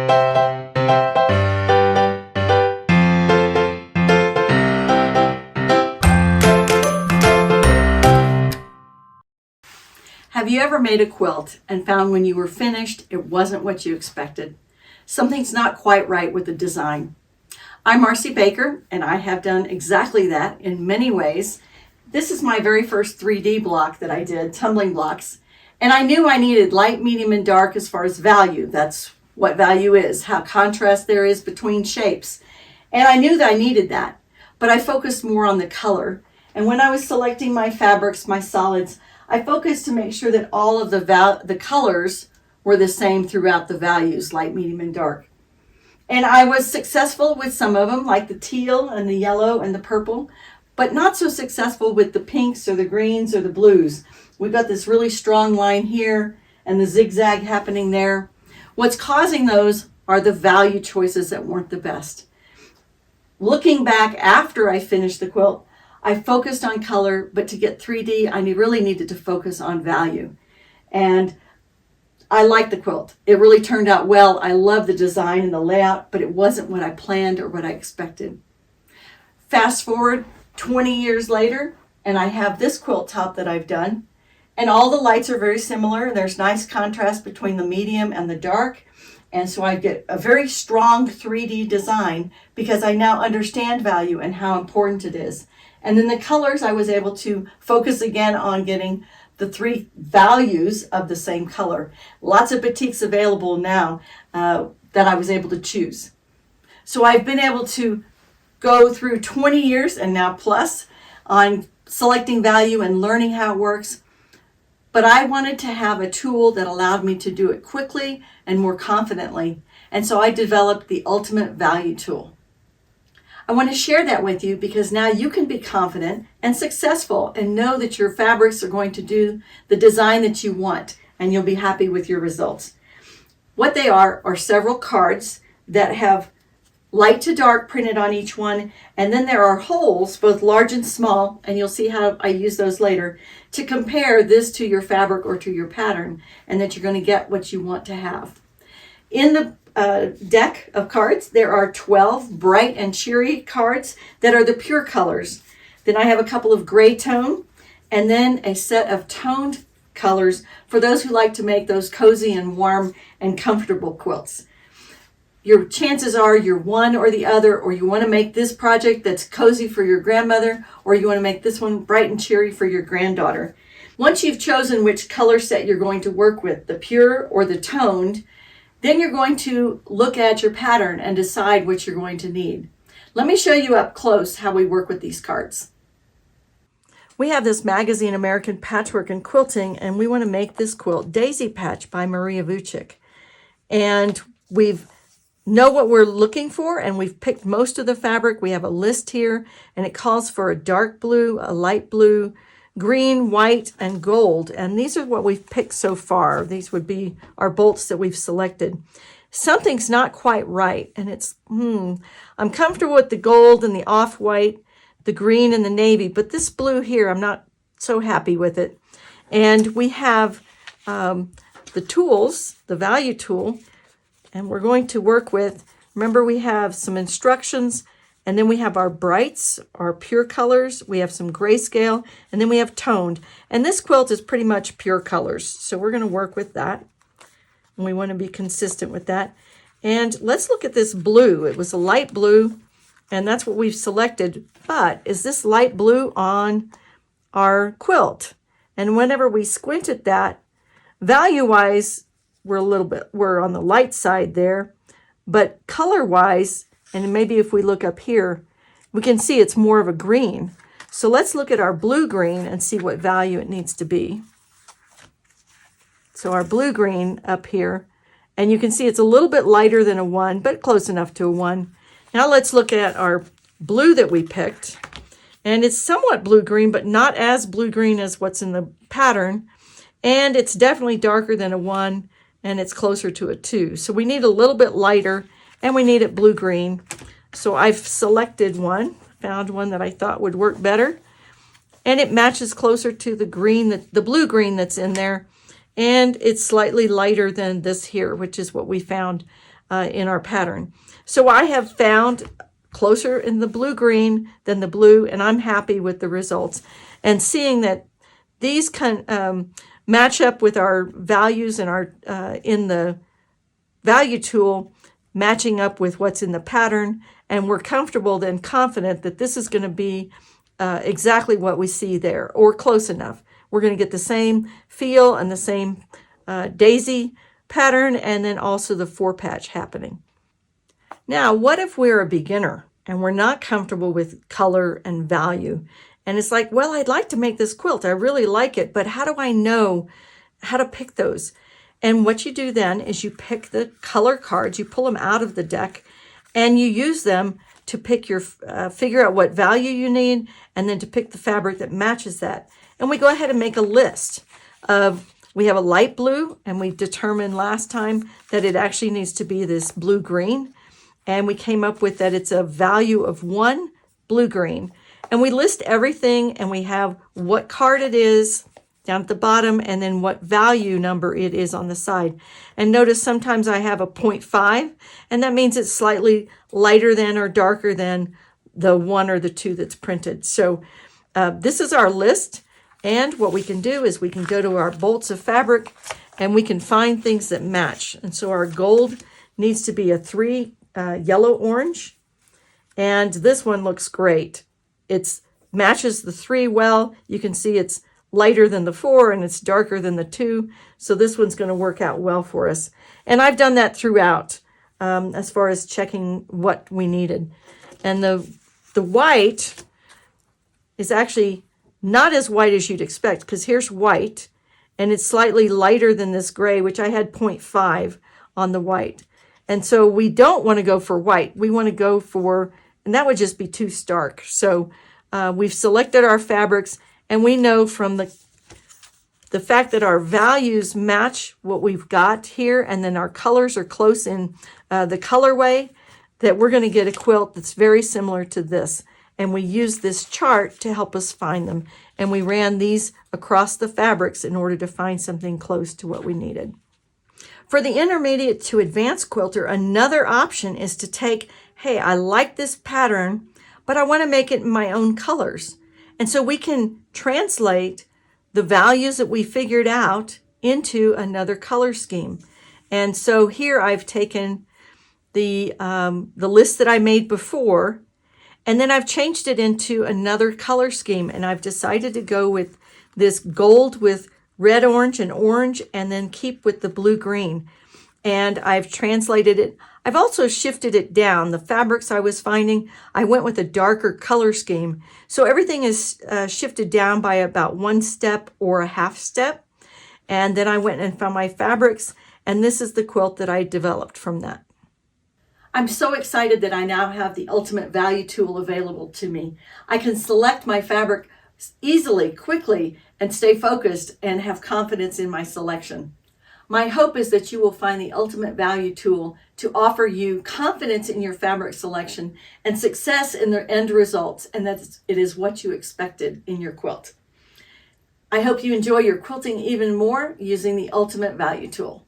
Have you ever made a quilt and found when you were finished, it wasn't what you expected? Something's not quite right with the design. I'm Marci Baker, and I have done exactly that in many ways. This is my very first 3D block that I did, tumbling blocks. And I knew I needed light, medium, and dark as far as value. That's what value is, how contrast there is between shapes. And I knew that I needed that, but I focused more on the color. And when I was selecting my fabrics, my solids, I focused to make sure that all of the colors were the same throughout the values, light, medium, and dark. And I was successful with some of them, like the teal and the yellow and the purple, but not so successful with the pinks or the greens or the blues. We've got this really strong line here and the zigzag happening there. What's causing those are the value choices that weren't the best. Looking back after I finished the quilt, I focused on color, but to get 3D, I really needed to focus on value. And I liked the quilt. It really turned out well. I love the design and the layout, but it wasn't what I planned or what I expected. Fast forward 20 years later, and I have this quilt top that I've done. And all the lights are very similar. There's nice contrast between the medium and the dark. And so I get a very strong 3D design because I now understand value and how important it is. And then the colors, I was able to focus again on getting the three values of the same color. Lots of batiks available now that I was able to choose. So I've been able to go through 20 years and now plus on selecting value and learning how it works. But I wanted to have a tool that allowed me to do it quickly and more confidently. And so I developed the Ultimate Value Tool. I want to share that with you because now you can be confident and successful and know that your fabrics are going to do the design that you want and you'll be happy with your results. What they are several cards that have light to dark printed on each one, and then there are holes, both large and small, and you'll see how I use those later, to compare this to your fabric or to your pattern, and that you're going to get what you want to have. In the deck of cards, there are 12 bright and cheery cards that are the pure colors. Then I have a couple of gray tone, and then a set of toned colors for those who like to make those cozy and warm and comfortable quilts. Your chances are you're one or the other, or you want to make this project that's cozy for your grandmother, or you want to make this one bright and cheery for your granddaughter. Once you've chosen which color set you're going to work with, the pure or the toned, then you're going to look at your pattern and decide what you're going to need. Let me show you up close how we work with these cards. We have this magazine, American Patchwork and Quilting, and we want to make this quilt, Daisy Patch by Maria Vucic. And we've know what we're looking for, and we've picked most of the fabric. We have a list here, and it calls for a dark blue, a light blue, green, white, and gold. And these are what we've picked so far. These would be our bolts that we've selected. Something's not quite right, and it's, I'm comfortable with the gold and the off-white, the green and the navy, but this blue here, I'm not so happy with it. And we have the tools, the value tool, and we're going to work with, remember we have some instructions, and then we have our brights, our pure colors, we have some grayscale, and then we have toned. And this quilt is pretty much pure colors, so we're going to work with that. And we want to be consistent with that. And let's look at this blue. It was a light blue, and that's what we've selected. But is this light blue on our quilt? And whenever we squint at that, value-wise, we're on the light side there, but color-wise, and maybe if we look up here, we can see it's more of a green. So let's look at our blue-green and see what value it needs to be. So our blue-green up here, and you can see it's a little bit lighter than a 1, but close enough to a 1. Now let's look at our blue that we picked, and it's somewhat blue-green, but not as blue-green as what's in the pattern, and it's definitely darker than a 1, and it's closer to a 2. So we need a little bit lighter, and we need it blue-green. So I've selected one, found one that I thought would work better, and it matches closer to the green, the blue-green that's in there, and it's slightly lighter than this here, which is what we found in our pattern. So I have found closer in the blue-green than the blue, and I'm happy with the results. And seeing that these can match up with our values and our in the value tool, matching up with what's in the pattern, and we're comfortable then confident that this is going to be exactly what we see there, or close enough. We're going to get the same feel and the same daisy pattern, and then also the 4-patch happening. Now, what if we're a beginner and we're not comfortable with color and value? And it's like, well, I'd like to make this quilt. I really like it, but how do I know how to pick those? And what you do then is you pick the color cards, you pull them out of the deck, and you use them to pick your, figure out what value you need, and then to pick the fabric that matches that. And we go ahead and make a list of, we have a light blue, and we determined last time that it actually needs to be this blue-green. And we came up with that it's a value of 1 blue-green. And we list everything, and we have what card it is down at the bottom, and then what value number it is on the side. And notice sometimes I have a 0.5, and that means it's slightly lighter than or darker than the 1 or the 2 that's printed. So this is our list, and what we can do is we can go to our bolts of fabric, and we can find things that match. And so our gold needs to be a 3 yellow-orange, and this one looks great. It matches the 3 well. You can see it's lighter than the 4 and it's darker than the 2. So this one's going to work out well for us. And I've done that throughout as far as checking what we needed. And the white is actually not as white as you'd expect, because here's white and it's slightly lighter than this gray, which I had 0.5 on the white. And so we don't want to go for white. We want to go for, and that would just be too stark. So we've selected our fabrics, and we know from the fact that our values match what we've got here, and then our colors are close in the colorway, that we're going to get a quilt that's very similar to this. And we use this chart to help us find them. And we ran these across the fabrics in order to find something close to what we needed. For the intermediate to advanced quilter, another option is to take, hey, I like this pattern, but I want to make it in my own colors. And so we can translate the values that we figured out into another color scheme. And so here I've taken the list that I made before, and then I've changed it into another color scheme. And I've decided to go with this gold with red, orange, and then keep with the blue-green. And I've translated it. I've also shifted it down. The fabrics I was finding, I went with a darker color scheme. So everything is shifted down by about 1 step or a half step. And then I went and found my fabrics, and this is the quilt that I developed from that. I'm so excited that I now have the Ultimate Value tool available to me. I can select my fabric easily, quickly, and stay focused and have confidence in my selection. My hope is that you will find the Ultimate Value tool to offer you confidence in your fabric selection and success in the end results, and that it is what you expected in your quilt. I hope you enjoy your quilting even more using the Ultimate Value tool.